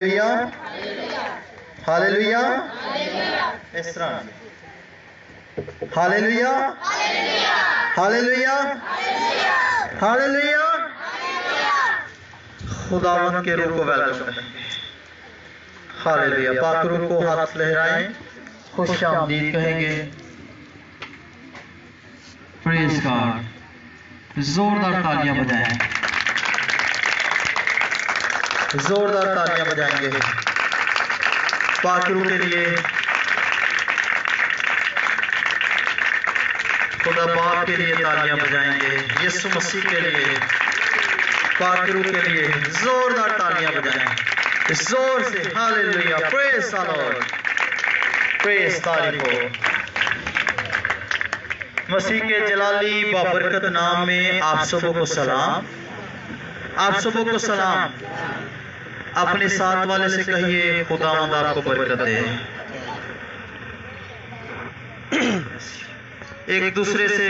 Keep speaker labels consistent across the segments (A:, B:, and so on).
A: Hallelujah, इस तरह hallelujah, hallelujah, hallelujah. खुदावंद के रूह को वेलकम करेंगे। हालेलुया। पाक रूह को हाथ लहराएं, खुश आमदीद कहेंगे।
B: Praise God. जोरदार तालियां बजाएं।
A: जोरदार तालियां बजाएंगे पाक रूह के लिए। खुदा बाप के लिए तालियां बजाएंगे, यीशु मसीह के लिए, पाक रूह के लिए जोरदार तालियां बजाएं जोर से। Hallelujah, praise the Lord, praise तारीफ हो। मसीह के जलाली बाबरकत नाम में आप सबों को सलाम, आप सबों को सलाम। अपने साथ वाले से कहिए खुदावंद आपको बरकत दे। एक दूसरे से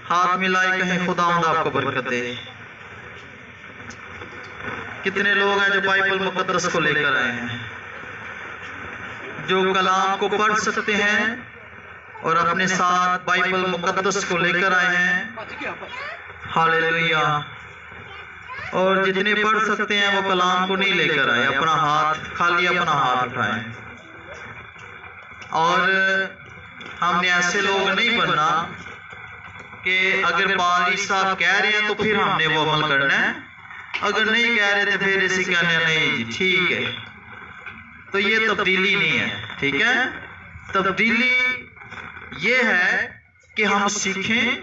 A: हाथ मिलाए कहें खुदावंद आपको बरकत दे। कितने लोग हैं जो बाइबल मुकद्दस को लेकर आए हैं, जो कलाम को पढ़ सकते हैं और अपने साथ बाइबल मुकद्दस को लेकर आए हैं। हालेलुया। और जितने पढ़ सकते हैं वो कलाम को नहीं लेकर आए, अपना हाथ खाली अपना हाथ उठाएं। और हमने ऐसे लोग नहीं बनना कि अगर पादरी साहब कह रहे हैं तो फिर हमने वो अमल करना है, अगर नहीं कह रहे तो फिर इसी कहने नहीं जी ठीक है। तो ये तब्दीली नहीं है, ठीक है। तब्दीली ये है कि हम सीखें,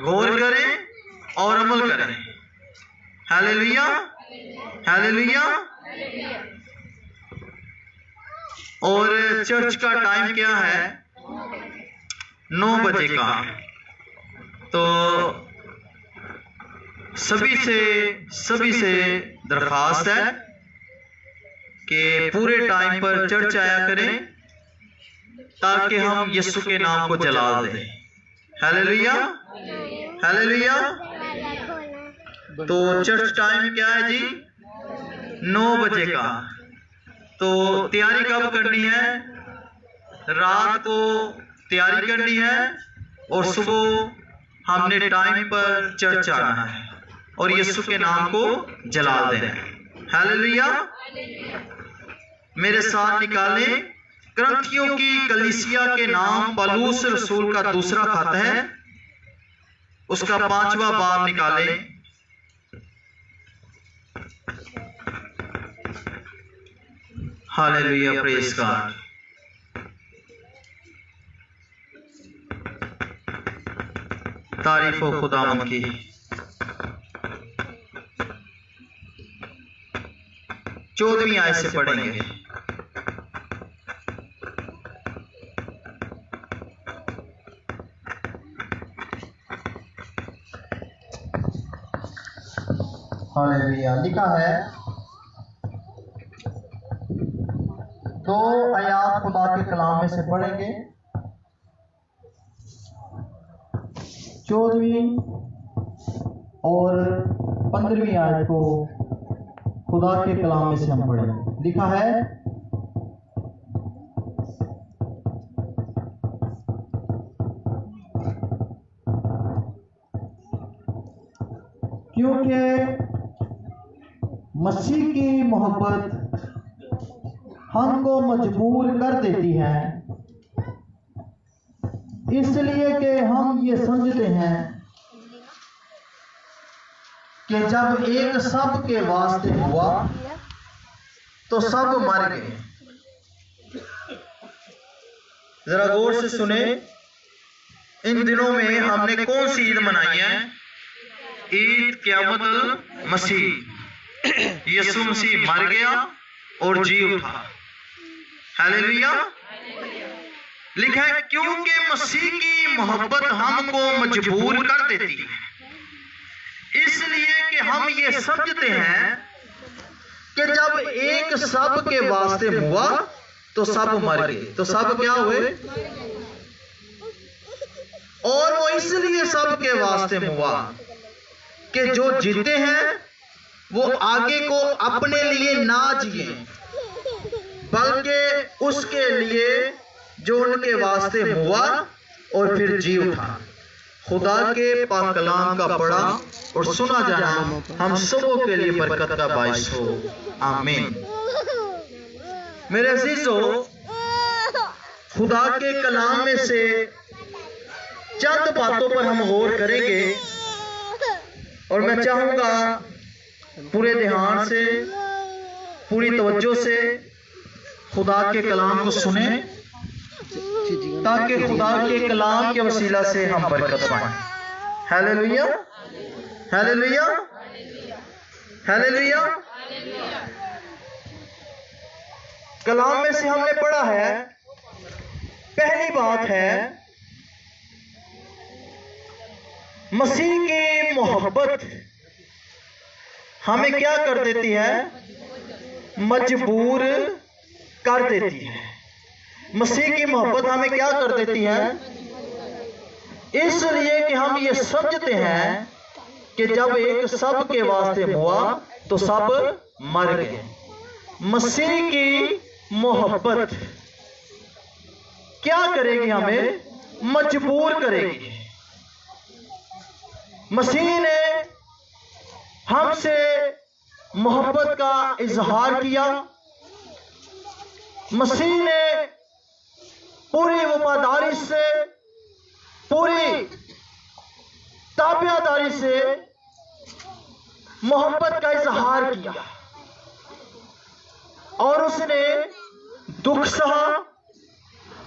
A: गौर करें और अमल करें। Hallelujah, hallelujah. और चर्च का टाइम क्या है? 9 बजे का। तो सभी से दरखास्त है कि पूरे टाइम पर चर्च आया करें ताकि हम यीशु के नाम को जलाल दें। Hallelujah, hallelujah. तो चर्च टाइम क्या है जी? 9 बजे का। तो तैयारी कब करनी है? रात को तैयारी करनी है और सुबह हमने टाइम पर चर्च आना है और यीशु के नाम को जलाल देना है। हालेलुया। मेरे साथ निकालें करंथियों की कलीसिया के नाम पौलुस रसूल का दूसरा खत है, उसका 5वां बाब निकालें। Hallelujah, praise God. तारीफ हो खुदावंद की। चौदहवीं आयत से पढ़ेंगे। हालेलुया। लिखा है, 2 आयात खुदा के कलाम में से पढ़ेंगे। 14वीं और 15वीं आयत को खुदा के कलाम में से हम पढ़ेंगे। लिखा है, क्योंकि मसीह की मोहब्बत हमको मजबूर कर देती है, इसलिए कि हम ये समझते हैं कि जब एक सब के वास्ते हुआ तो सब मर गए। जरा गौर से सुने। इन दिनों में हमने कौन सी ईद मनाई है? ईद क़यामत मसीह। यीशु मसीह मर गया और जी उठा। हालेलुया। लिखा है, क्योंकि मसीह की मोहब्बत हमको मजबूर कर देती है, इसलिए कि हम ये समझते हैं कि जब एक सब के वास्ते हुआ तो सब मर गए। तो सब क्या हुए? और वो इसलिए सब के वास्ते हुआ कि जो जीते हैं वो आगे को अपने लिए ना जिए, बल्कि उसके लिए जो उनके वास्ते हुआ और फिर जी उठा। खुदा के पाक कलाम का पढ़ा और सुना जाना हम सबों के लिए बरकत का बाइस हो। आमीन। मेरे अजीजों, खुदा के कलाम में से चंद बातों पर हम गौर करेंगे और मैं चाहूंगा पूरे ध्यान से, पूरी तवज्जो से खुदा के कलाम को सुने, ताकि खुदा के कलाम के वसीला से हम बरकत पाएं। Hallelujah, hallelujah, hallelujah. कलाम में से हमने पढ़ा है, पहली बात है मसीह की मोहब्बत हमें क्या कर देती है? मजबूर कर देती है। मसीह की मोहब्बत हमें क्या कर देती है? इसलिए कि हम ये समझते हैं कि जब एक सब के वास्ते हुआ तो सब मर गए। मसीह की मोहब्बत क्या करेगी? हमें मजबूर करेगी। मसीह ने हमसे मोहब्बत का इजहार किया। मसीह ने पूरी वफादारी से, पूरी ताबियादारी से मोहब्बत का इजहार किया और उसने दुख सहा,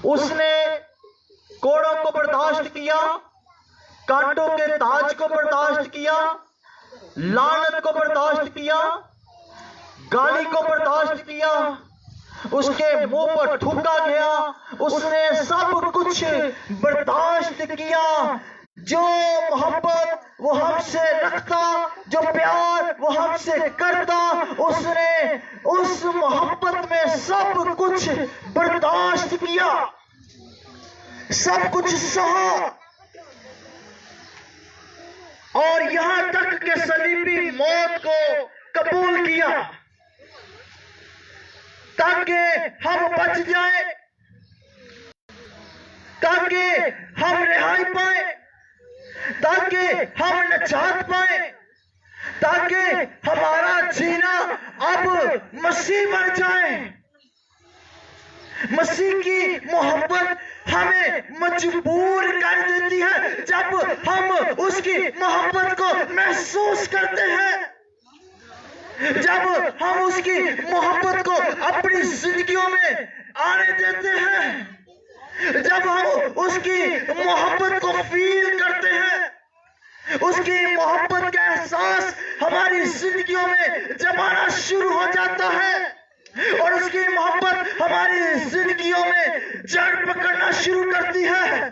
A: उसने कोड़ों को बर्दाश्त किया, कांटों के ताज को बर्दाश्त किया, लानत को बर्दाश्त किया, गाली को बर्दाश्त किया, उसके मुंह पर थूका गया, उसने सब कुछ बर्दाश्त किया। जो मोहब्बत वो हमसे रखता, जो प्यार वो हमसे करता, उसने उस मोहब्बत में सब कुछ बर्दाश्त किया, सब कुछ सहा और यहां तक के सलीबी मौत को कबूल किया ताकि हम बच जाए, ताकि हम रिहाई पाए, ताकि हम निजात पाए, ताकि हमारा जीना अब मसीह बन जाए। मसीह की मोहब्बत हमें मजबूर कर देती है। जब हम उसकी मोहब्बत को महसूस करते हैं, जब हम उसकी मोहब्बत को अपनी जिंदगियों में आने देते हैं, जब हम उसकी मोहब्बत को फील करते हैं, उसकी मोहब्बत का एहसास हमारी जिंदगियों में जब आना शुरू हो जाता है और उसकी मोहब्बत हमारी जिंदगियों में जड़ पकड़ना शुरू करती है,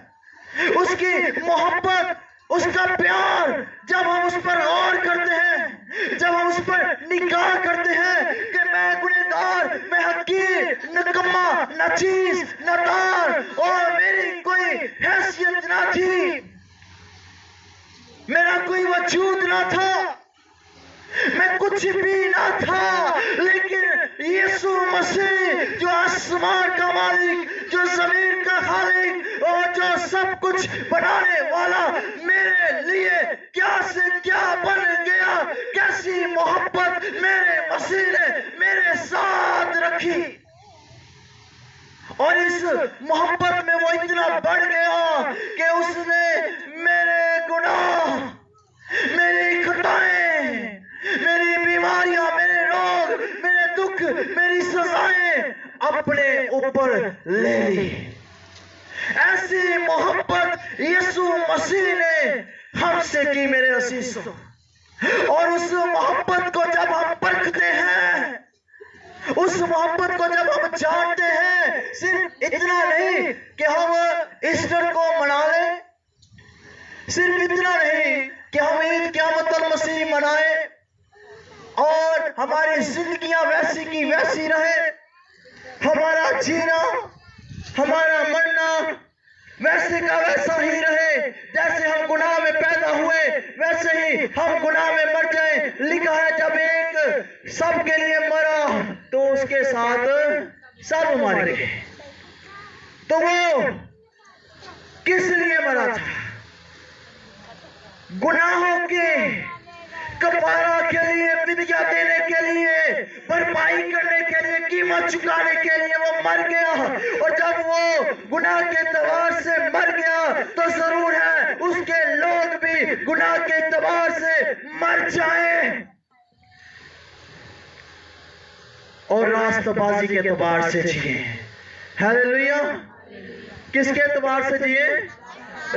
A: उसकी मोहब्बत, उसका प्यार जब हम उस पर गौर करते हैं, जब हम उस पर निगाह करते हैं कि मैं गुनहगार, मैं हकीर, निकम्मा, नाचीज, नादार और मेरी कोई हैसियत ना थी, मेरा कोई वजूद ना था, मैं कुछ भी ना था, लेकिन यीशु मसीह जो आसमान का मालिक, जो जमीन का खालिक और जो सब कुछ बनाने वाला, मेरे लिए क्या से क्या बन गया। कैसी मोहब्बत मेरे मसीह ने मेरे साथ रखी और इस मोहब्बत में वो इतना बढ़ गया कि उसने मेरे गुनाह, मेरी खताएं, मेरी बीमारियां, मेरे रोग, मेरे दुख, मेरी सजाएं अपने ऊपर ले ली। ऐसी मोहब्बत यीशु मसीह ने हमसे की मेरे अजीजों। और उस मोहब्बत को जब हम परखते हैं, उस मोहब्बत को जब हम जानते हैं, सिर्फ इतना नहीं कि हम ईस्टर को मना लें, सिर्फ इतना नहीं कि हम ईद क़यामतुल मसीह मनाएं और हमारी जिंदगियां वैसी की वैसी रहे, हमारा जीना, हमारा मरना वैसे का वैसा ही रहे। जैसे हम गुनाह में पैदा हुए वैसे ही हम गुनाह में मर जाएं। लिखा है जब एक सबके लिए मरा तो उसके साथ सब मर गए। तो वो किस लिए मरा था? गुनाहों के कफारा के लिए, विद्या देने के लिए, भरपाई करने के लिए, कीमत चुकाने के लिए वो मर गया। और जब वो गुनाह के एतबार से मर गया तो जरूर है उसके लोग भी गुनाह के एतबार से मर जाएं और रास्तबाजी के एतबार से जिए। हालेलुया। किसके एतबार से जिए?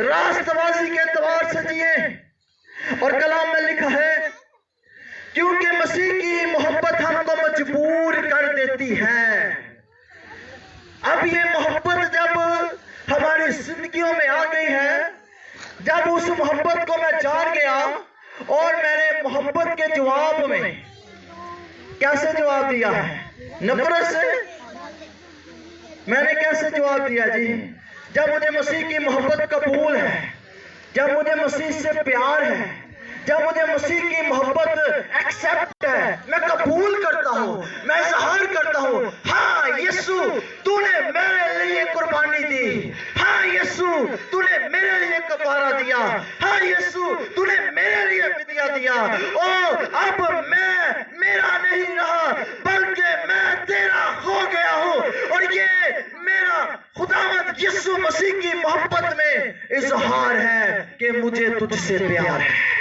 A: रास्तबाजी के एतबार से जिए। और कलाम में लिखा है, क्योंकि मसीह की मोहब्बत हमको मजबूर कर देती है। अब ये मोहब्बत जब हमारी जिंदगियों में आ गई है, जब उस मोहब्बत को मैं जान गया और मैंने मोहब्बत के जवाब में कैसे जवाब दिया है? नफरत से। मैंने कैसे जवाब दिया जी? जब मुझे मसीह की मोहब्बत कबूल है, जब मुझे मसीह से प्यार है, जब मुझे मसीह की मोहब्बत एक्सेप्ट है, मैं कबूल करता हूं, मैं इजहार करता हूं, हाँ यीशु तूने मेरे लिए कुर्बानी दी, हाँ यीशु तूने मेरे लिए कफारा दिया, हाँ यीशु तूने मेरे लिए फिदिया दिया। ओ अब मैं मेरा नहीं रहा बल्कि मैं तेरा हो गया हूं। और ये मेरा खुदावंद यीशु मसीह की मोहब्बत में इजहार है कि मुझे तुझसे प्यार है।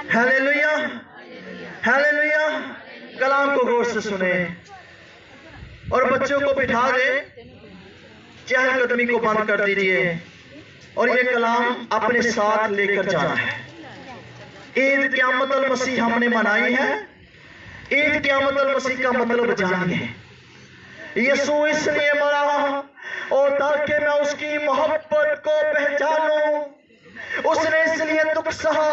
A: Hallelujah, hallelujah. कलाम को गौर से सुने और बच्चों को बिठा दे, चहलकदमी को बंद कर दीजिए और ये कलाम अपने साथ लेकर जाना है। ईद क़यामत अल मसीह हमने मनाई है। ईद क़यामत अल मसीह का मतलब जानिए। यीशु इसलिए मरा और ताकि मैं उसकी मोहब्बत को पहचानूं। उसने इसलिए दुख सहा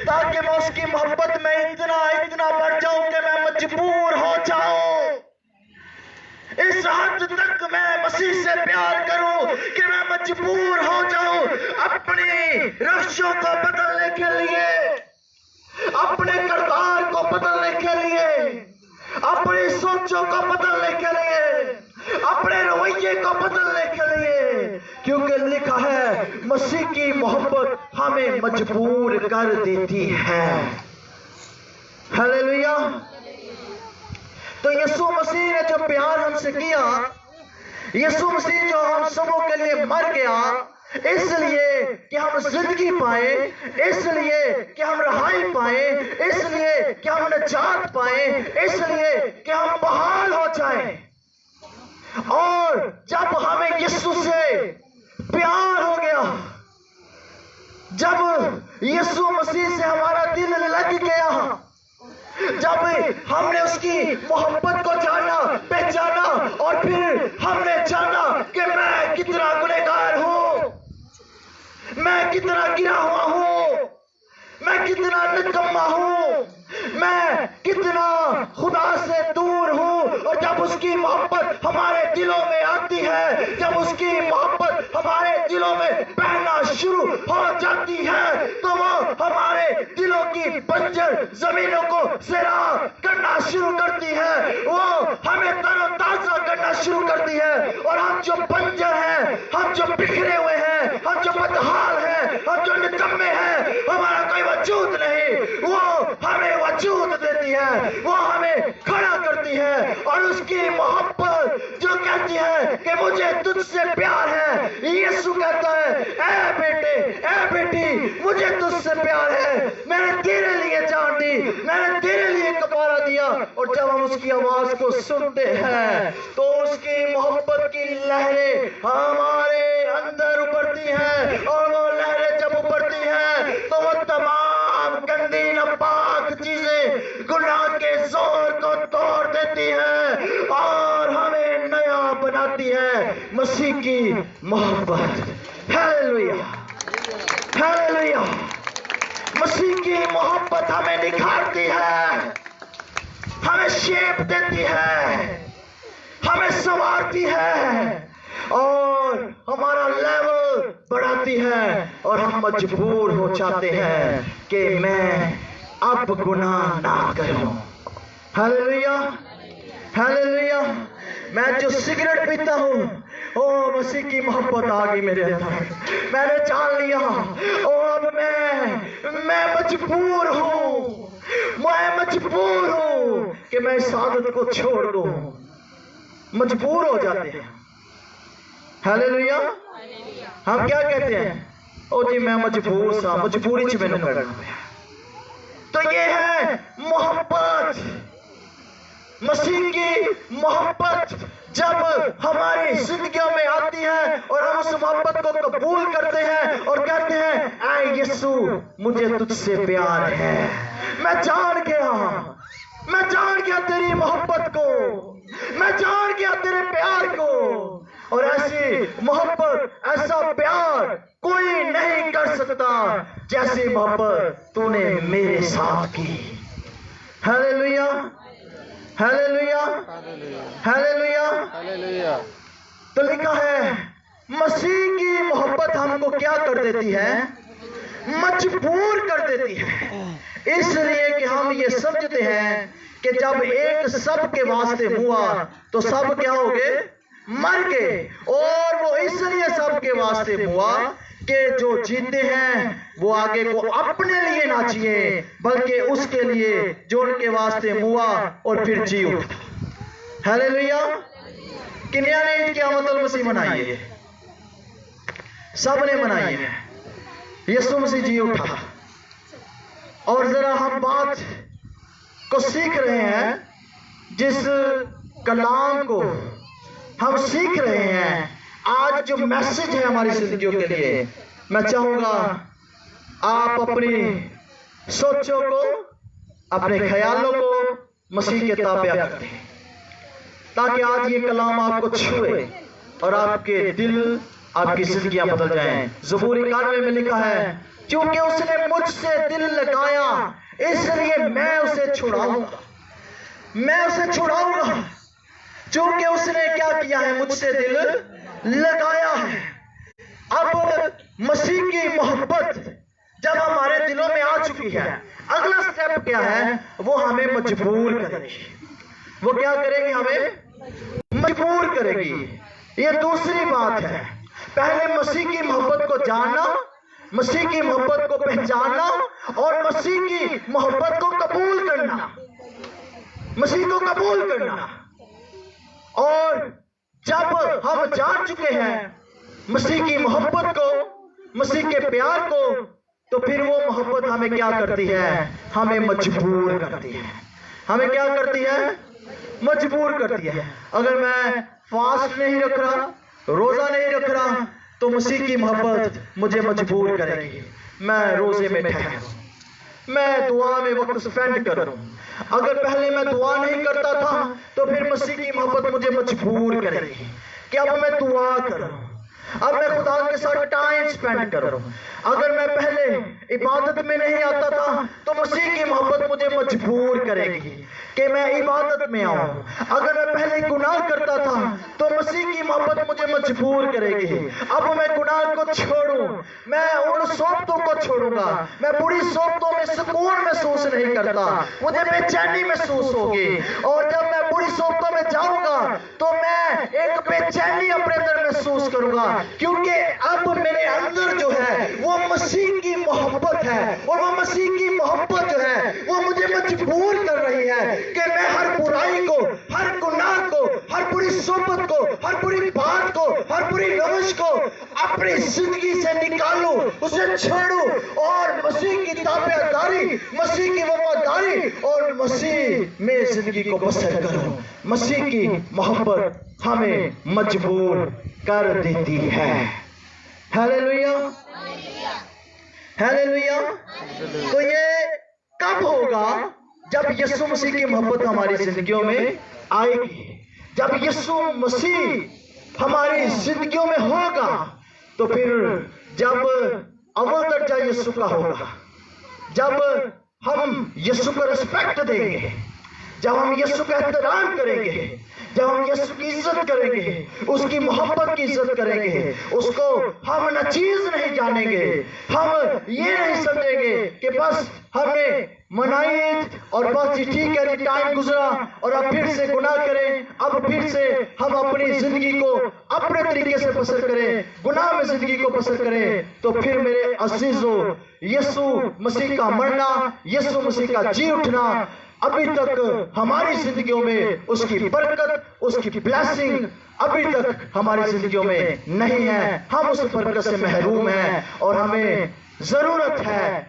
A: ताकि मैं उसकी मोहब्बत में इतना बढ़ जाऊं कि मैं मजबूर हो जाऊं, इस हद तक मैं मसीह से प्यार करूं कि मैं मजबूर हो जाऊं अपनी रश्शों को बदलने के लिए, अपने किरदार को बदलने के लिए, अपनी सोचों को बदलने के लिए, अपने रवैये को बदलने के लिए। क्योंकि लिखा है मसीह की मोहब्बत हमें मजबूर कर देती है। हालेलुया। तो यीशु मसीह ने जो प्यार हमसे किया, यीशु मसीह जो हम सबों के लिए मर गया, इसलिए कि हम जिंदगी पाए, इसलिए कि हम रहाई पाए, इसलिए कि हम निजात पाए, इसलिए कि हम बहाल हो जाएं। और जब हमें यीशु से प्यार हो गया, जब यीशु मसीह से हमारा दिल लग गया, जब हमने उसकी मोहब्बत को जाना, पहचाना और फिर हमने जाना कि मैं कितना गुनहगार हूं, मैं कितना गिरा हुआ हूं, मैं कितना निकम्मा हूं, मैं कितना खुदा से दूर हूं। और जब उसकी मोहब्बत हमारे दिलों में आती है, जब उसकी मोहब्बत हमारे दिलों में बहना शुरू हो जाती है, तो वो हमारे दिलों की बंजर जमीनों को सैराह करना शुरू करती है, वो हमें तरोताजा करना शुरू करती है। और हम जो बंजर हैं, हम जो बिखरे हुए हैं, हम जो बदहाल हैं, हम जो निकम्मे हैं, हमारा कोई वजूद नहीं, वो हमें वजूद देती है, वो हमें खड़ा करती है। और उसकी मोहब्बत जो कहती है कि मुझे तुझसे प्यार है, यीशु कहता है ऐ बेटे, ऐ बेटी, मुझे तुझसे प्यार है, मैंने तेरे लिए जान दी, मैंने तेरे लिए कफारा दिया। और जब हम उसकी आवाज को सुनते हैं तो उसकी मोहब्बत की लहरें हमारे अंदर उभरती हैं। और वो लहरें जब उभरती हैं तो वो तमाम गंदी नापाक चीजें गुनाह के जोर को तोड़ देती है और हमें नया बनाती है। मसीह की मोहब्बत, हालेलुया, हालेलुया। मसीह की मोहब्बत हमें निखारती है, हमें शेप देती है, हमें संवारती है और हमारा लेवल बढ़ाती है। और हम मजबूर हो जाते हैं कि मैं अब गुनाह ना करूं,
C: हालेलुया, हालेलुया। मैं जो सिगरेट पीता हूँ, ओ मसीह की मोहब्बत आ गई मेरे अंदर। मैंने जान लिया, ओ अब मैं मजबूर हूँ, मैं मजबूर हूँ कि मैं इस आदत को छोड़ दूँ। मजबूर हो जाते हैं। हालेलुया। हम क्या कहते हैं? ओ जी मैं मजबूर सा, मजबूरी च मैनू करना पिया। तो ये है मोहब्बत, मसीह की मोहब्बत जब हमारी जिंदगियों में आती है और हम उस मोहब्बत को कबूल करते हैं और कहते हैं ऐ यीशु मुझे तुझसे प्यार है। मैं जान गया तेरी मोहब्बत को, मैं जान गया तेरे प्यार को। और ऐसी मोहब्बत, ऐसा प्यार कोई नहीं कर सकता जैसी मोहब्बत तूने मेरे साथ की। Hallelujah, hallelujah, hallelujah, hallelujah. तो लिखा है मसीह की मोहब्बत हमको क्या कर देती है? मजबूर कर देती है। इसलिए कि हम ये समझते हैं कि जब एक सब के वास्ते हुआ तो सब क्या हो गए? मर गए। और वो इसलिए सब के वास्ते हुआ कि जो जीते हैं वो आगे को अपने लिए ना जिए बल्कि उसके लिए जो उनके वास्ते हुआ और फिर जी उठा। हालेलुया। किन्या ने ईद क़यामत मसीह मनाई है? सब ने मनाई है। यीशु मसीह जी उठा। और जरा हम बात को सीख रहे हैं, जिस कलाम को हम सीख रहे हैं, आज जो मैसेज है हमारी जिंदगियों के लिए, मैं चाहूंगा आप अपनी सोचों को, अपने ख्यालों को मसीह के ताबे कर दें, ताकि आज ये कलाम आपको छुए और आपके दिल, आपकी जिंदगियां बदल जाएं। ज़बूरी 91 में लिखा है क्योंकि उसने मुझसे दिल लगाया इसलिए मैं उसे छुड़ाऊंगा, मैं उसे छुड़ाऊंगा। क्योंकि उसने क्या किया है? मुझसे दिल लगाया है। अब मसीह की मोहब्बत जब हमारे दिलों में आ चुकी है, अगला स्टेप क्या है? वो हमें मजबूर करेगी। वो क्या करेगी? हमें मजबूर करेगी। ये दूसरी बात है। पहले मसीह की मोहब्बत को जानना, मसीह की मोहब्बत को पहचानना और मसीह की मोहब्बत को कबूल करना, मसीह को कबूल करना। और जब हम जान चुके हैं मसीह की मोहब्बत को, मसीह के प्यार को, तो फिर वो मोहब्बत हमें क्या करती है? हमें मजबूर करती है। हमें क्या करती है? मजबूर करती है। अगर मैं फास्ट नहीं रख रहा, रोजा नहीं रख रहा, तो मसीह की मोहब्बत मुझे मजबूर करेगी। मैं रोजे में ठहरूं, मैं दुआ में वक्त स्पेंड करूं। अगर पहले मैं दुआ नहीं करता था तो फिर मसीह की मोहब्बत मुझे मजबूर करेगी कि अब मैं दुआ करूं, अब मैं खुदा के साथ टाइम स्पेंड करूं। अगर मैं पहले इबादत में नहीं आता था तो मसीह की मोहब्बत मुझे मजबूर करेगी कि मैं इबादत में आऊं। अगर मैं पहले गुनाह करता था तो मसीह की मोहब्बत मुझे मजबूर करेगी अब मैं गुनाह को छोड़ूं, मैं उन सोबतों को छोड़ूंगा। मैं बुरी सोबतों में सुकून महसूस नहीं करता, मुझे बेचैनी महसूस होगी। और जब मैं बुरी सोबतों में जाऊंगा तो मैं एक बेचैनी अपने अंदर महसूस करूंगा, क्योंकि अब मेरे अंदर जो है वो मसीह की मोहब्बत है। और वो मसीह की मोहब्बत जो है वो मुझे मजबूर कर रही है कि मैं हर बुराई को, हर गुनाह को, हर बुरी सोबत को, हर बुरी बात को, हर बुरी रविश को अपनी जिंदगी से निकालूं, उसे छोड़ूं और मसीह की ताबेदारी, मसीह की वफादारी और मसीह में जिंदगी को बसर करूं। मसीह की मोहब्बत हमें मजबूर कर देती है। Hallelujah, hallelujah. तो ये कब होगा? जब यीशु मसीह की मोहब्बत हमारी जिंदगियों में आएगी। जब यीशु मसीह हमारी जिंदगियों में होगा तो फिर जब अव्वल दर्जा यीशु का होगा, जब हम यीशु को रिस्पेक्ट देंगे, जब हम यीशु का एहतराम करेंगे, जब हम यीशु की इज्जत करेंगे, उसकी मोहब्बत की इज्जत करेंगे, उसको हम न चीज नहीं जानेंगे, हम ये नहीं समझेंगे कि बस हमने मनाई और बस ठीक है, टाइम गुजरा और अब फिर से गुनाह करें, अब फिर से हम अपनी जिंदगी को अपने तरीके से बसर करें, गुनाह में जिंदगी को बसर करें, तो फिर मेरे अजीजों यीशु मसीह का मरना, यीशु मसीह का जी उठना अभी तक हमारी जिंदगियों में उसकी बरकत, उसकी ब्लेसिंग अभी तक हमारी जिंदगियों में नहीं है। हम उस बरकत से महरूम हैं और हमें जरूरत है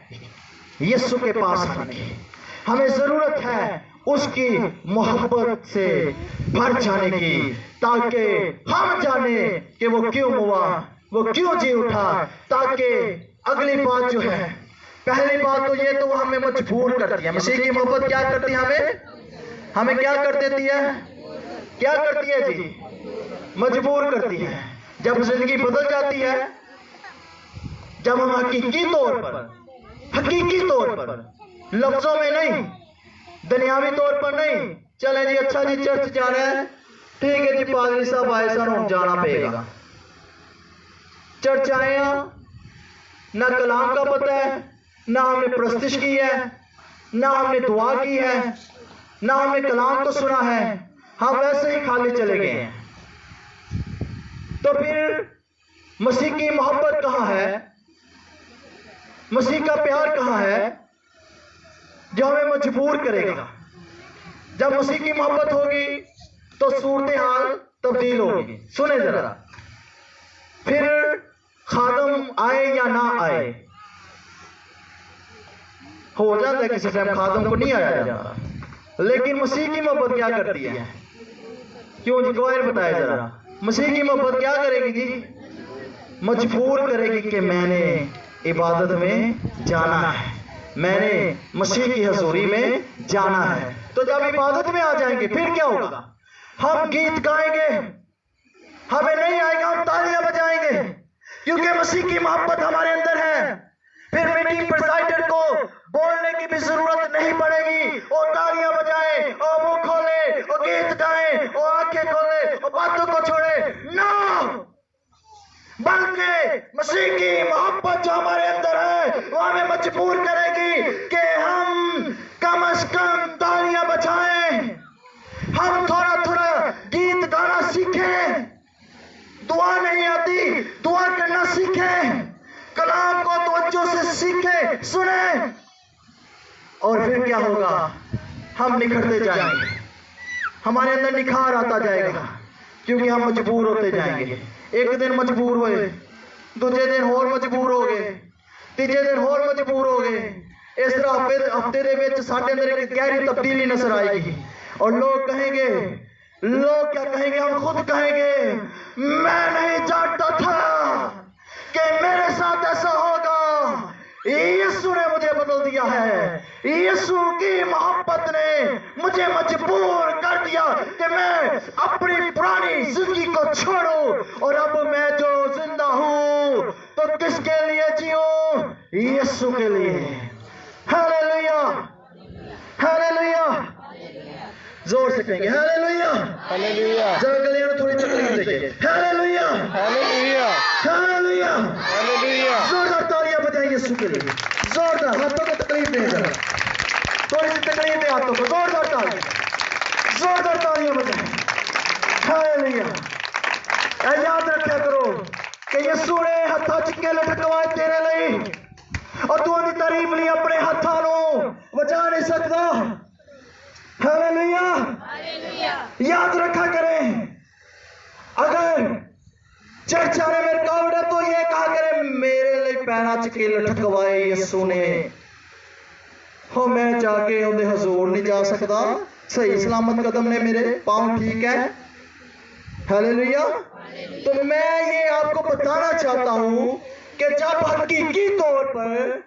C: यीशु के पास आने की, हमें जरूरत है उसकी मोहब्बत से भर जाने की, ताकि हम जाने कि वो क्यों हुआ, वो क्यों जी उठा। ताकि अगली बात जो है, पहली बात तो ये तो वो हमें मजबूर करती है। मसीह की मोहब्बत क्या करती है? हमें क्या कर देती है? क्या करती है जी? मजबूर करती है। जब जिंदगी बदल जाती है, जब हम हकीकी तौर पर लफ्जों में नहीं, दुनियावी तौर पर नहीं, चले जी अच्छा जी चर्च जा रहे हैं, ठीक है जी पादरी साहब आए सन जाना पड़ेगा। चर्च आए ना कलाम का पता है, ना हमने प्रस्तिश की है, ना हमने दुआ की है, ना हमने कलाम को सुना है, हम वैसे ही खाली चले गए हैं। तो फिर मसीह की मोहब्बत कहां है? मसीह का प्यार कहां है जो हमें मजबूर करेगा? जब मसीह की मोहब्बत होगी तो सूरत हाल तब्दील होगी। सुने जरा, फिर खादम आए या ना आए, हो जाता है किसी टाइम खादम को नहीं आया जाता, लेकिन मसीह की मोहब्बत क्या करती है? क्यों जी गवाह बताया जरा, मसीह की मोहब्बत क्या करेगी जी? मजबूर करेगी कि मैंने इबादत में जाना है, मैंने मसीह की हजूरी में जाना है। तो जब इबादत में आ जाएंगे फिर क्या होगा? हम गीत गाएंगे, हमें नहीं आएगा, हम तालियां बजाएंगे, क्योंकि मसीह की मोहब्बत हमारे अंदर है। फिर मीटिंग प्रेसिडेंट को बोलने की भी जरूरत नहीं पड़ेगी, और तालियां बजाएं और मुंह खोले और गीत गाएं और आंखें खोले और बातों को छोड़े ना, बल्कि मसीह की मोहब्बत जो हमारे अंदर है वो हमें मजबूर करेगी कि हम कम से कम तालियां बजाएं, हम थोड़ा थोड़ा गीत गाना सीखें, दुआ नहीं आती दुआ करना सीखें, कलाम को तवज्जो से सीखें, सुने, और फिर क्या होगा? हम निखरते जाएंगे, हमारे अंदर निखार आता जाएगा, क्योंकि हम मजबूर होते जाएंगे। एक दिन मजबूर हुए, दूसरे दिन और मजबूर हो गए, तीसरे दिन और मजबूर हो गए। इस तरह हफ्ते दे विच साडे अंदर एक गहरी तब्दीली नजर आएगी, और लोग कहेंगे, लोग क्या कहेंगे? हम खुद कहेंगे, मैं नहीं जानता था कि मेरे साथ ऐसा होगा, यीशु ने मुझे बदल दिया है, यीशु की मोहब्बत ने मुझे मजबूर कर दिया कि मैं अपनी पुरानी जिंदगी को छोड़ूं, और अब मैं जो जिंदा हूं तो किसके लिए जीऊं? यीशु के लिए। हालेलुया, हालेलुया, जोर से कहेंगे हालेलुया, हालेलुया। जरा गलियों में थोड़ी तकलीफ देंगे, हालेलुया, हालेलुया, हालेलुया, हालेलुया। जोरदार तालियां बजाएं यीशु के लिए, जोरदार। हाथों को तकलीफ दें जरा, थोड़ी सी तकलीफ दें हाथों को, जोरदार तालियां बजाएं, हालेलुया। याद रखा करो कि यीशु ने हत्था चिक्के लटकवाए तेरे लिए, और तू उनकी तारीफ लिए अपने हाथों को बचा नहीं सकता। हालेलुया, याद रखा करें, अगर चर्च आने में रुकावट है तो ये कहा करें, मेरे लिए पैना चिके लटकवाए यीशु ने, हो मैं जाके उनके हजूर नहीं जा सकता, सही सलामत कदम ने मेरे पांव ठीक है। हालेलुया। तो मैं ये आपको बताना चाहता हूं कि जब हकीकी तौर पर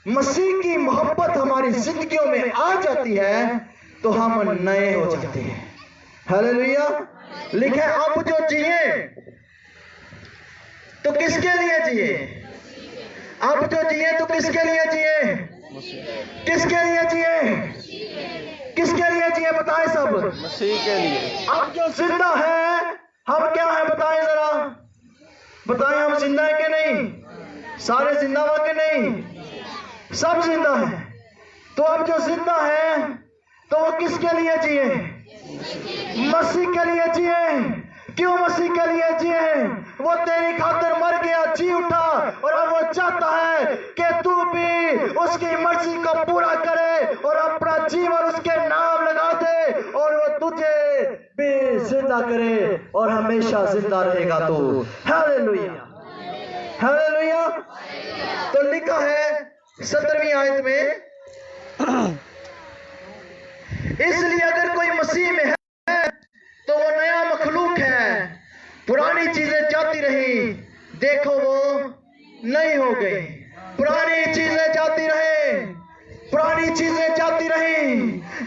C: मसीह की मोहब्बत हमारी जिंदगियों में आ जाती है तो हम नए हो जाते हैं। हालेलुया। लिखे अब जो जिए तो किसके लिए जिए? अब जो जिए तो किसके लिए जिए? किसके लिए जिए? किसके लिए जिए बताएं सब?
B: मसीह के लिए।
C: अब जो जिंदा है हम क्या है बताएं जरा, बताएं हम जिंदा है कि नहीं? सारे जिंदा हुआ कि नहीं? सब जिंदा है। तो अब जो जिंदा है तो वो किसके लिए जिए? मसीह के लिए जिए। क्यों मसीह के लिए जिए? वो तेरी खातिर मर गया, जी उठा, और अब वो चाहता है कि तू भी उसकी मर्जी को पूरा करे और अपना जीवन उसके नाम लगा दे, और वो तुझे भी जिंदा करे और हमेशा जिंदा रहेगा तू। Hallelujah, hallelujah. तो लिखा है 17वीं आयत में, इसलिए अगर कोई मसीह में है तो वो नया मखलूक है, पुरानी चीजें जाती रही, देखो वो नहीं हो गई। पुरानी चीजें जाती रहे, पुरानी चीजें जाती रही।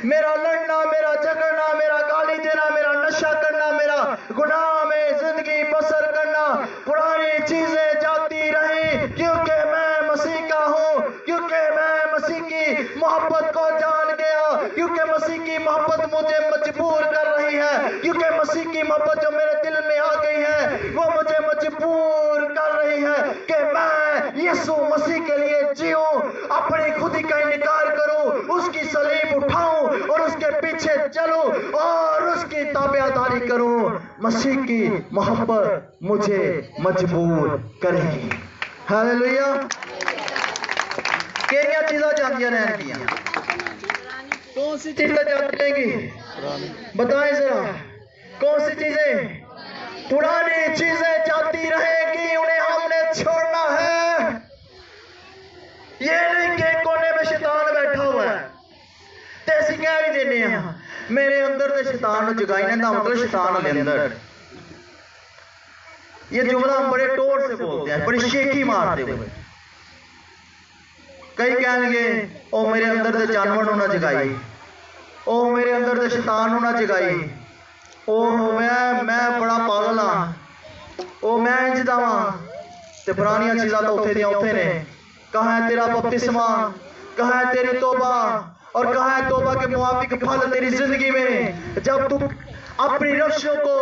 C: मेरा लड़ना, मेरा झगड़ना, मेरा गाली देना, मेरा नशा करना, मेरा गुनाह में जिंदगी बसर करना, पुरानी चीजें जाती रही, क्योंकि मैं मसीह का हूं, क्योंकि मैं मसीह की मोहब्बत को जान गया, क्योंकि मसीह की मोहब्बत मुझे मजबूर कर रही है, क्योंकि मसीह की मोहब्बत जो मेरे दिल में आ गई है वो मुझे मजबूर कर रही है कि मैं यीशु मसीह के लिए जीऊं, अपनी खुदी का इनकार करूं, उसकी सलीब उठाऊं और उसके पीछे चलूं और उसकी ताबेदारी करूं। मसीह की मोहब्बत मुझे मजबूर करेगी। हालेलुया। केरिया चीज़ां जांदियां रहनगियां। कौन सी चीजें जाती रहेंगी बताएं जरा, कौन सी चीजें? पुरानी चीजें जाती रहेगी, उन्हें हमने छोड़ना है। ये नहीं कि कोने में शैतान बैठा हुआ है ते असीं कह भी देने हैं मेरे अंदर ते शैतान नूं जगाई ना, मतलब शैतान हले अंदर। ये जुमला हम बड़े टोर से बोलते हैं, बड़ी शेखी मारते हुए। कई कहेंगे ओ मेरे अंदर ते जानवर नूं ना जगाई, ओ मेरे अंदर ते शैतान नूं ना जगाई, ओ मैं बड़ा पागल हाँ, ओ मैं इंज दा वां। ते पुरानियां चीज़ां तो उत्थे दियां उत्थे ने। कहाँ है तेरा बपतिस्मा, कहाँ है तेरी तौबा, और कहाँ है तौबा के मुआफिक फल तेरी जिंदगी में? जब तू अपनी रफ्शों को,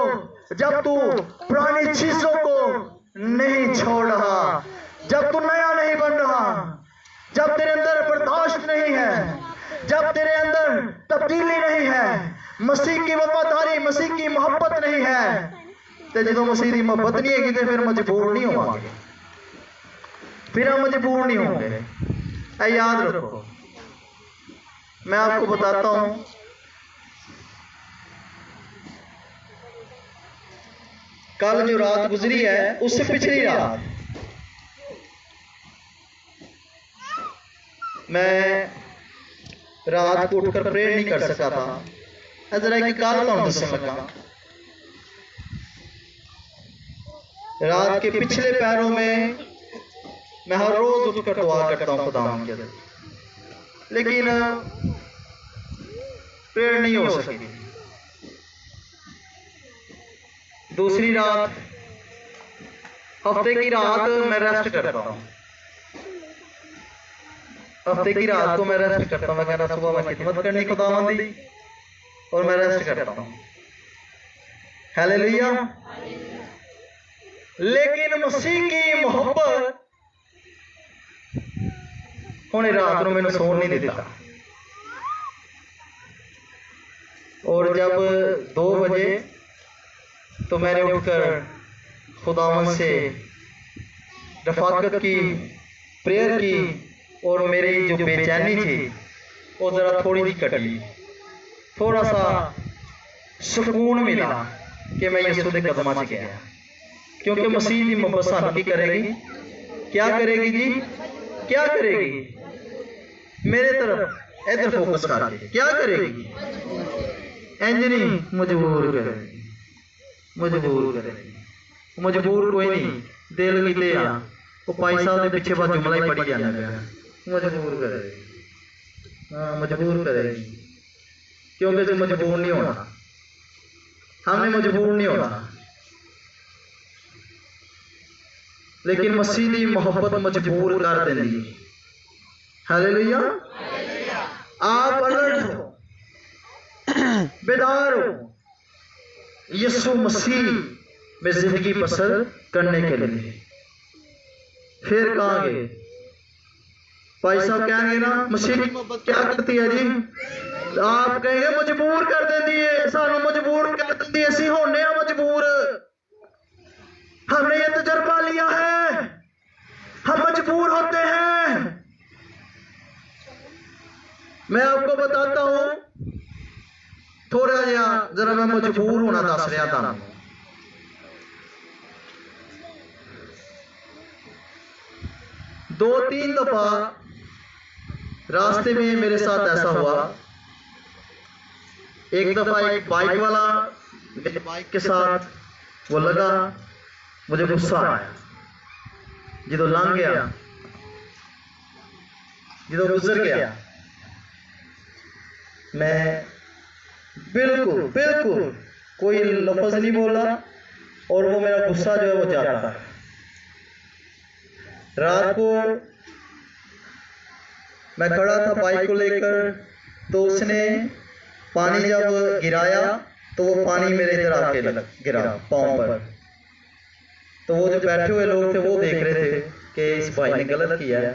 C: जब तू पुरानी चीजों को नहीं छोड़ रहा, जब तू नया नहीं बन रहा, जब तेरे अंदर बर्दाश्त नहीं है, जब तेरे अंदर तब्दीली नहीं है, मसीह की वफादारी, मसीह की मोहब्बत नहीं है, तो जो मसीह की मोहब्बत नहीं है तो फिर मजबूर नहीं होंगे, फिर हम मजबूर नहीं होंगे। याद रखो, मैं आपको बताता हूं, कल जो रात गुजरी है उससे पिछली रात मैं रात को उठकर प्रेयर नहीं कर सका था। जरा एक गल तुहानूं दस्सण लगा, रात के पिछले पैरों में मैं हर रोज उठकर दुआ करता हूँ खुदा के, लेकिन प्रेयर नहीं हो सकी। दूसरी रात, हफ्ते की रात मैं रेस्ट करता हूँ, हफ्ते की रात को मैं रेस्ट करता हूँ। मैं कहना सुबह मैं खिदमत करनी खुदावंद दी और मैं रेस्ट करता हूँ। हालेलुया। लेकिन मसीह की मोहब्बत हुणे रात को मैंने सोने नहीं देता, और जब 2 बजे तो मैंने उठकर खुदावंद से रफाकत की, प्रेयर की, और मेरी जो बेचैनी थी वो जरा थोड़ी सी कट ली, थोड़ा सा सुकून मिला कि मैं यीशु के कदमां च गया। क्योंकि मसीह की मोहब्बत सानू की करेगी, क्या करेगी जी, क्या करेगी? मेरे तरफ इधर फोकस करके क्या करेगी? इंज नहीं, मजबूर करेगी, मजबूर करेगी। मजबूर कोई नहीं, दिल किते आ वो भाई साहब के पीछे बाद जुमला ही पढ़ी जाना गया, मजबूर करेगी। हाँ, मजबूर करेगी, क्योंकि जो मजबूर नहीं होना, हमने मजबूर नहीं होना, लेकिन मसीह की मोहब्बत मजबूर कर देंगी। हालेलुया। आप अलर्ट हो, बेदार हो यीशु मसीह में जिंदगी बसर करने के लिए। फिर कहांगे भाई साहब कहेंगे ना मसीह की मोहब्बत क्या करती है जी, आप कहेंगे मजबूर कर देती है, सानू मजबूर कर देती है, असी होने मजबूर, हमने ये तजर्बा लिया है, हम मजबूर होते हैं। मैं आपको बताता हूं थोड़ा जरा मैं मजबूर होना दस रहा था। 2-3 दफा रास्ते में मेरे साथ ऐसा हुआ। एक दफा एक बाइक वाला मेरे बाइक के साथ वो लगा, मुझे गुस्सा आया, जो लंघ गया, जो गुजर गया, मैं बिल्कुल बिल्कुल कोई लफ्ज नहीं बोला और वो मेरा गुस्सा जो है वो जाता। रात को मैं खड़ा था बाइक को लेकर, तो उसने पानी जब गिराया तो वो पानी मेरे इधर आके गिरा पाँव पर। तो वो जो बैठे हुए लोग थे वो देख रहे थे कि इस भाई ने गलत किया है।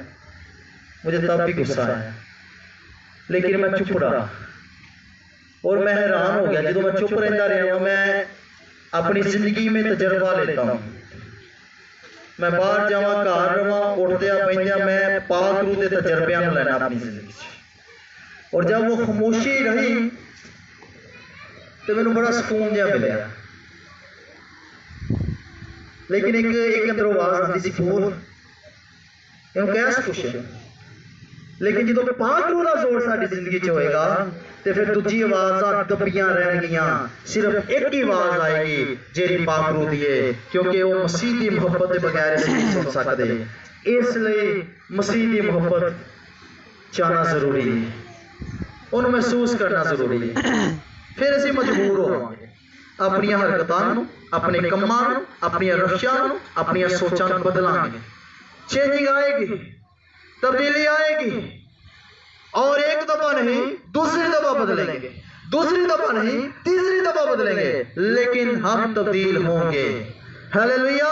C: मुझे तब भी गुस्सा आया, लेकिन मैं चुप रहा और मैं हैरान हो गया। जो मैं चुप रहता रहा, मैं अपनी जिंदगी में तजर्बा लेता हूँ। मैं बाहर जावा, घर रहा, उठदया पैंदया, मैं पाक रूह के तजर्बियां लेना अपनी जिंदगी से। और जब वो खामोशी रही तो मैंने बड़ा सुकून जहा मिला। लेकिन एक अंदर आवाज आती सी, बोल कैसा कुछ है। लेकिन जो पाक रूह का जोर साडी जिंदगी च होएगा तो फिर दूजी आवाज़ दबियां रहनगियां, सिर्फ एक ही आवाज आएगी जेरी पाक रूह दी है, क्योंकि वो मसीह की मोहब्बत के बगैर नहीं सुन सकते। इसलिए मसीह की मोहब्बत चाहना जरूरी है, उन्हें महसूस करना जरूरी है। फिर असी मजबूर होवांगे अपनी हरकतां, अपने कम्मां, अपनी रशियां, अपनी सोचां बदलांगे। चेंजिंग आएगी, तब्दीली आएगी, और एक दफा नहीं दूसरी दफा बदलेंगे, दूसरी दफा नहीं तीसरी दफा बदलेंगे, लेकिन हम तब्दील होंगे। Hallelujah,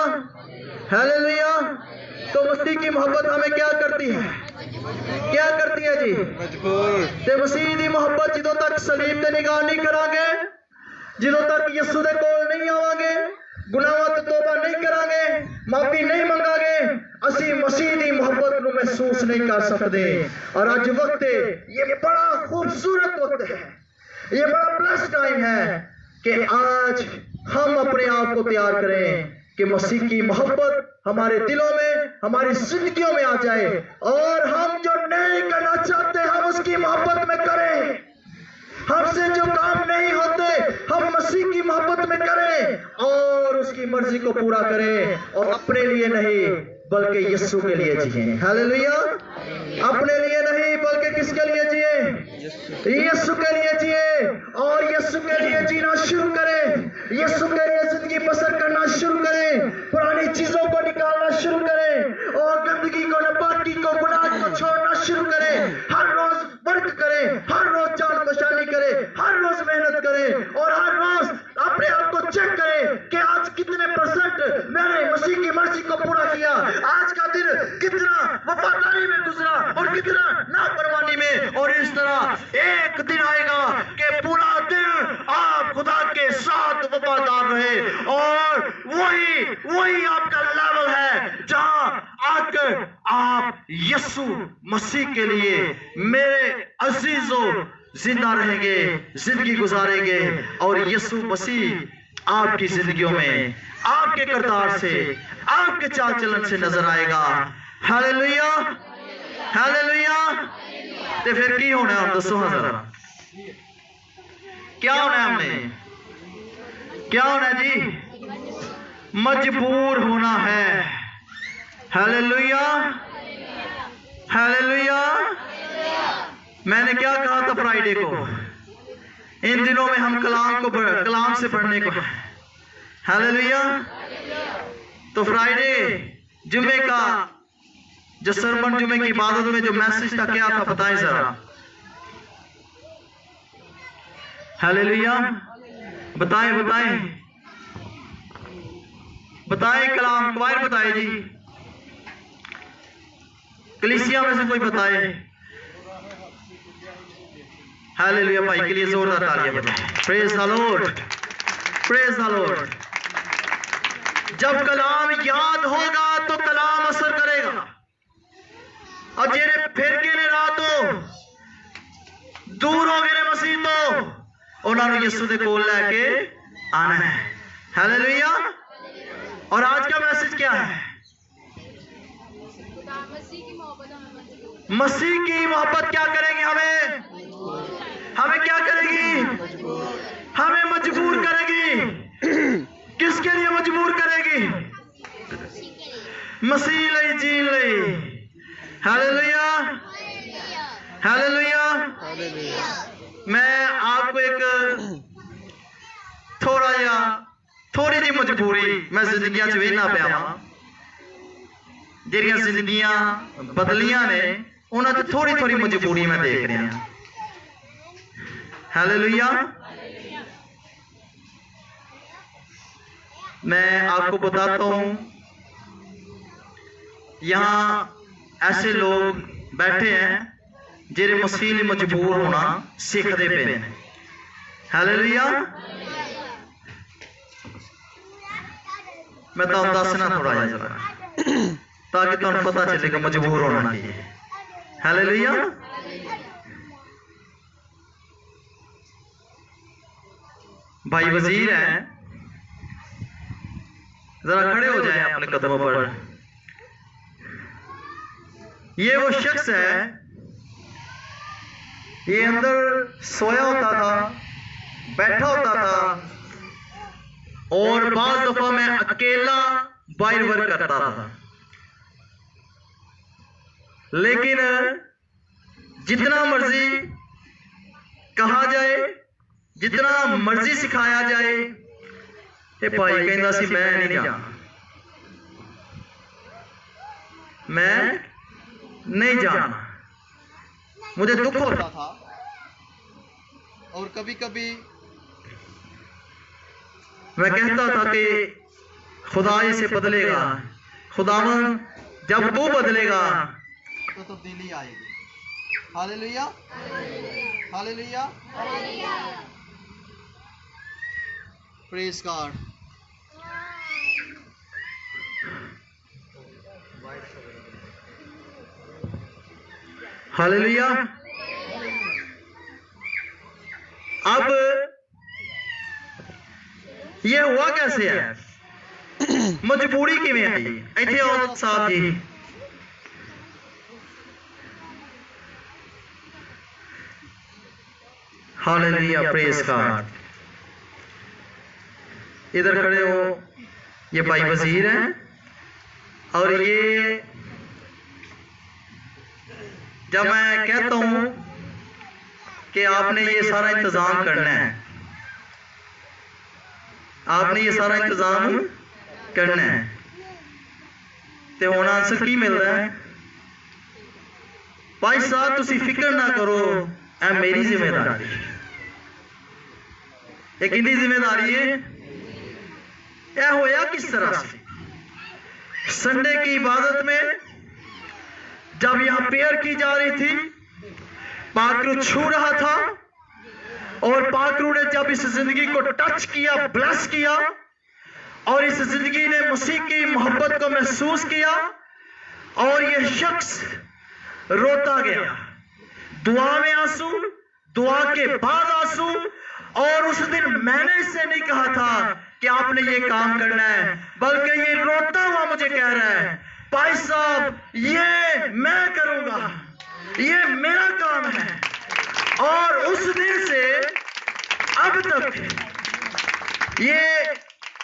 C: hallelujah. तो मसीह की मोहब्बत हमें क्या करती है, क्या करती है जी, ते मसीह की मोहब्बत जो तक सलीब ते निगाह नहीं करांगे, जो तक यीशु दे कोल नहीं आवांगे, गुनाहां ते तौबा नहीं करांगे, माफी नहीं मंगांगे, असी मसीह की मोहब्बत को महसूस नहीं कर सकते। और आज वक्त ये बड़ा खूबसूरत वक्त है, ये बड़ा प्लस टाइम है कि आज हम अपने आप को तैयार करें कि मसीह की मोहब्बत हमारे दिलों में, हमारी जिंदगियों में आ जाए, और हम जो नहीं करना चाहते हम उसकी मोहब्बत में करें। हमसे जो काम नहीं होते हम मसीह की मोहब्बत में करें और उसकी मर्जी को पूरा करें, और अपने लिए नहीं बल्कि यीशु के लिए जिए। हालेलुया। अपने लिए नहीं बल्कि किसके लिए जिए, यीशु के लिए जिए, और यीशु के लिए जीना शुरू करें, यीशु के लिए जिंदगी बसर करना शुरू करें, पुरानी चीजों को निकालना शुरू करें, और गंदगी को, नपाकी को, गुनाह को छोड़ना शुरू करें। हर रोज वर्क करें, हर रोज जान बचानी करें, हर रोज मेहनत करें, और हर रोज अपने आप को चेक करें कि आज कितने % मैंने मसीह की मर्जी को पूरा किया, आज का दिन कितना वफादारी में गुजरा और कितना नापरवाही में। और इस तरह एक दिन आएगा कि पूरा दिन आप खुदा के साथ वफादार रहे, और वही आपका लेवल है जहां आकर आप यीशु मसीह के लिए मेरे अजीजों जिंदा रहेंगे, जिंदगी गुजारेंगे, और यीशु मसीह आपकी जिंदगियों में आपके किरदार से, आपके चाल चलन से नजर आएगा। Hallelujah, hallelujah. तो फिर की होना है, दसो हाँ जरा, क्या होना है, हमने क्या होना है जी, मजबूर होना है। Hallelujah, hallelujah. मैंने क्या कहा था फ्राइडे को, इन दिनों में हम कलाम से पढ़ने को। हालेलुया। तो फ्राइडे जुमे का जो सरमन, जुमे की इबादत में जो मैसेज था क्या था बताएं जरा।
A: हालेलुया। बताएं बताएं बताएं, कलाम क्वायर बताए जी, कलीसिया में से कोई बताए। हालेलुया। भाई के लिए जोरदार तालियां बजाएं। Praise the Lord, praise the Lord. जब कलाम याद होगा तो कलाम असर करेगा। और जेरे फिर के ने रातों दूर हो गए मसीह तो उन्होंने यीशु दे कोल लेके आना है। हालेलुया। और आज का मैसेज क्या है? मसीह की मोहब्बत क्या करेगी? हमें क्या करेगी? हमें मजबूर करेगी। किसके लिए मजबूर करेगी? मसीह लई जीन लई। Hallelujah, hallelujah. मैं आपको एक थोड़ी जी मजबूरी मैं जिंदगियां च वेखना पिया वां, जेरियां जिंदगियां बदलियां ने उन्हां च थोड़ी थोड़ी मजबूरी मैं देख रहा। हालेलुया। मैं आपको बताता हूं, यहां ऐसे लोग बैठे हैं जेरे मसीह लिए मजबूर होना सीखते पे हैं। हालेलुया। मैं तो दसना थोड़ा जरा ताकि तुहानू पता चलेगा मजबूर होना की है। हालेलुया। भाई वजीर हैं, जरा खड़े हो जाएं अपने कदमों पर। ये वो शख्स है, ये अंदर सोया होता था, बैठा होता था, और बाज़ दफा मैं अकेला बाहर वर्क करता था। लेकिन जितना मर्जी कहा जाए, जितना मर्जी सिखाया जाए, ये भाई कहता सी मैं नहीं जाना, मैं नहीं जाना। मुझे दुख होता था और कभी कभी मैं कहता था कि खुदा इसे बदलेगा, खुदावन जब तू बदलेगा तो तब्दीली आएगी। Hallelujah, hallelujah, praise God. Hallelujah. अब ये हुआ कैसे है? मजबूरी किवें आई? इत्थे आओ साहब जी। Hallelujah, praise God. इधर खड़े हो, ये भाई वजीर हैं, और ये जब मैं कहता हूं कि आपने ये सारा इंतजाम करना है, आपने ये सारा इंतजाम करना है, तो होना आंसर की मिल रहा है? भाई साहब तुसी फिक्र ना करो, ऐ मेरी जिम्मेदारी। ये किंदी जिम्मेदारी है? यह होया किस तरह से? संडे की इबादत में जब यहां प्रेयर की जा रही थी, पाकरू छू रहा था, और पाकरू ने जब इस जिंदगी को टच किया, ब्लेस किया, और इस जिंदगी ने मसीह की मोहब्बत को महसूस किया, और यह शख्स रोता गया, दुआ में आंसू, दुआ के बाद आंसू। और उस दिन मैंने इससे नहीं कहा था कि आपने ये काम करना है, बल्कि ये रोता हुआ मुझे कह रहा है, भाई साहब ये मैं करूंगा, ये मेरा काम है। और उस दिन से अब तक ये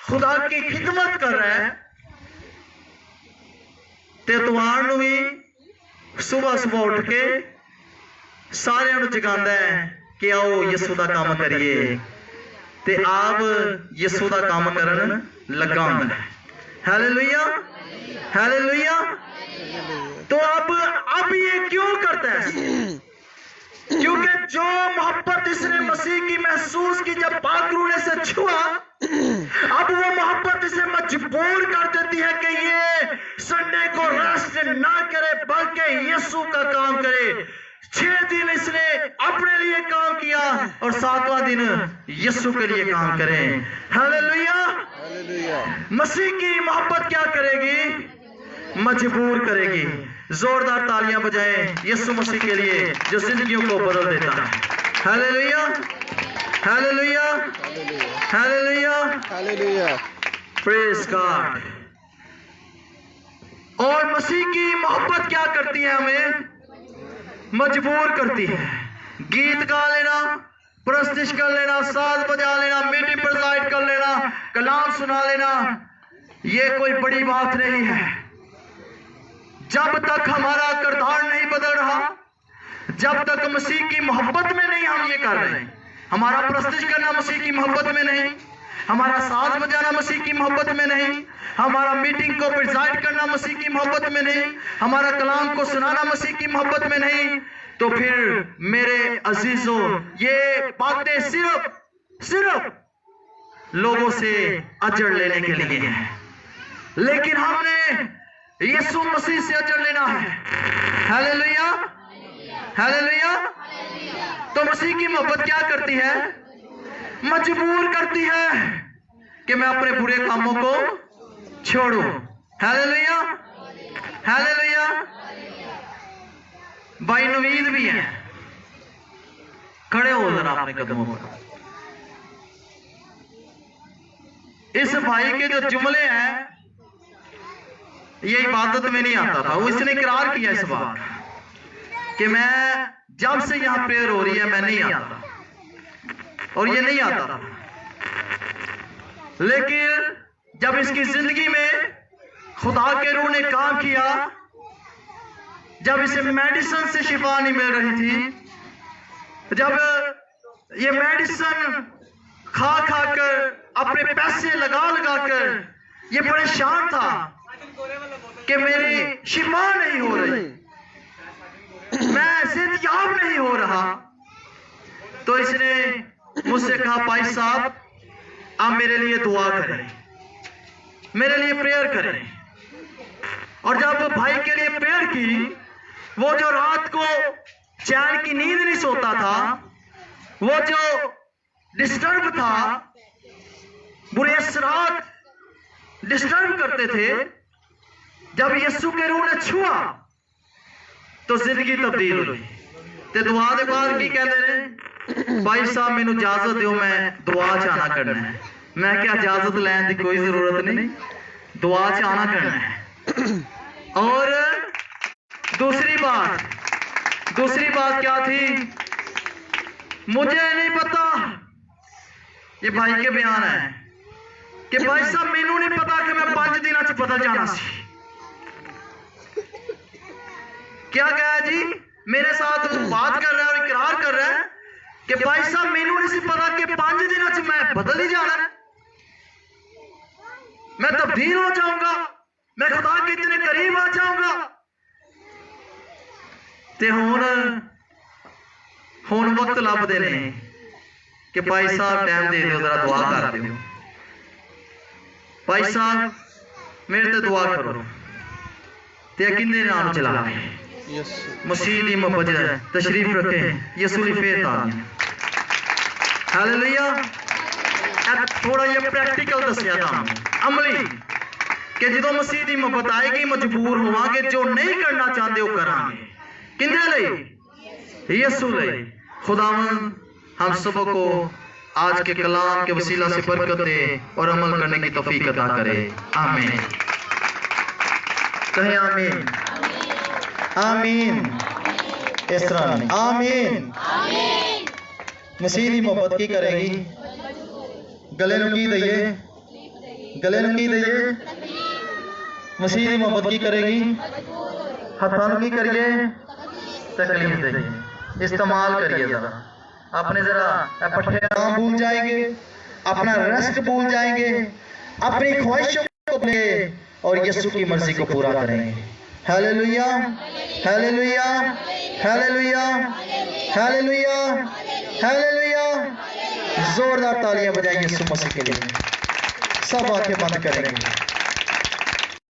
A: खुदा की खिदमत कर रहा है। ते तुम्हार भी सुबह सुबह उठ के सारे जगांदा है कि आओ यीशु दा काम करिए, ते आप यीशु दा काम करन लगा हुंदा है। Hallelujah, hallelujah. तो अब ये क्यों करता है?
C: क्योंकि जो मोहब्बत इसने मसीह की महसूस की जब पाक रूह ने से छुआ, अब वो मोहब्बत इसे मजबूर कर देती है कि ये संडे को रेस्ट ना करे बल्कि यीशु का काम करे। 6 दिन इसने अपने लिए काम किया और 7वां दिन यीशु के लिए काम करें। हालेलुया। मसीह की मोहब्बत क्या करेगी? मजबूर करेगी। जोरदार तालियां बजाएं यीशु मसीह के लिए जो जिंदगियों को बदल देता है। Hallelujah, hallelujah, hallelujah, hallelujah, praise God. और मसीह की मोहब्बत क्या करती है? हमें मजबूर करती है। गीत गा लेना, प्रस्तुत कर लेना, साज बजा लेना, मीटिंग प्रेजाइड कर लेना, कलाम सुना लेना, ये कोई बड़ी बात नहीं है। जब तक हमारा किरदार नहीं बदल रहा, जब तक मसीह की मोहब्बत में नहीं हम ये कर रहे हैं, हमारा प्रस्तुत करना मसीह की मोहब्बत में नहीं, हमारा साज बजाना मसीह की मोहब्बत में नहीं, हमारा मीटिंग को प्रेजाइड करना मसीह की मोहब्बत में नहीं, हमारा कलाम को सुनाना मसीह की मोहब्बत में नहीं, तो फिर मेरे अजीजों ये बातें सिर्फ लोगों से अजर लेने के लिए है। लेकिन हमने यीशु मसीह से अजर लेना है। Hallelujah, hallelujah. तो मसीह की मोहब्बत क्या करती है? मजबूर करती है कि मैं अपने बुरे कामों को छोड़ूं। Hallelujah, hallelujah. भाई नवीद भी है, खड़े हो जरा अपने कदमों पर। इस भाई के जो जुमले हैं ये इबादत में नहीं आता था। वो इसने इकरार किया इस बात कि मैं जब से यहां प्रेयर हो रही है मैं नहीं आता, और ये नहीं आता था। लेकिन जब इसकी जिंदगी में खुदा के रूह ने काम किया, जब इसे मेडिसिन से शिफा नहीं मिल रही थी, जब ये मेडिसिन खा कर अपने पैसे लगा कर ये परेशान था कि मेरी शिफा नहीं हो रही, मैं सेहतयाब नहीं हो रहा, तो इसने मुझसे कहा भाई साहब आप मेरे लिए दुआ करें, मेरे लिए प्रेयर करें। और जब भाई के लिए प्रेयर की, वो जो रात को चैन की नींद नहीं सोता था, वो जो डिस्टर्ब था, बुरे असरात डिस्टर्ब करते थे, जब यीशु के रूह ने छुआ तो जिंदगी तब्दील हुई। ते दुआ के बाद की कहते हैं, भाई साहब मैनू इजाजत दो, मैं दुआ च आना करना है। मैं क्या इजाजत लैन की कोई जरूरत नहीं, दुआ च आना करना है। और दूसरी बात क्या थी? मुझे नहीं पता, ये भाई के बयान है कि भाई साहब मैनू नहीं पता कि मैं 5 दिनों च बदल जाना सी। क्या कहा जी? मेरे साथ बात कर रहा है और इकरार कर रहा है कि भाई साहब मैनू नहीं पता कि 5 दिनों च मैं बदल ही जाना है, मैं तब्दील हो जाऊंगा, मैं खुदा के इतने करीब आ जाऊंगा। ते हुण वक्त लभदे ने कि भाई साहब टाइम दे दिओ, जरा दुआ कर दिओ, भाई साहब मेरे ते दुआ करो। ते किन्ने नाम चला मसीह दी मोहब्बत तशरीफ रखे यीशु दी फेथ आनी। हालेलुया। थोड़ा ये प्रैक्टिकल दसिया था अमली कि जो मसीह दी मोहब्बत आएगी मजबूर होवांगे, जो नहीं करना चाहते वो करांगे। किंदे लई? यीशु लई। खुदावंद हम सबको आज के कलाम के वसीला से बरकत दे और अमल करने की तौफीक अता करे। आमीन। कहें आमीन, आमीन। इस तरह आमीन। मसीह दी मोहब्बत की करेगी? गले नूं की दईए? गले नूं की दईए? मसीह दी मोहब्बत की करेगी? हथां नूं की करिए? तकलीफ दईए। इस्तेमाल करिए जरा अपने, जरा पट्टे नाम भूल जाएंगे, अपना रेस्ट भूल जाएंगे, अपनी ख्वाहिशों को भूलेंगे और यीशु की मर्जी को पूरा करेंगे। Hallelujah, hallelujah, hallelujah, hallelujah, hallelujah. जोरदार तालियां बजाएं यीशु मसीह के लिए। सब आंखें बंद करेंगे।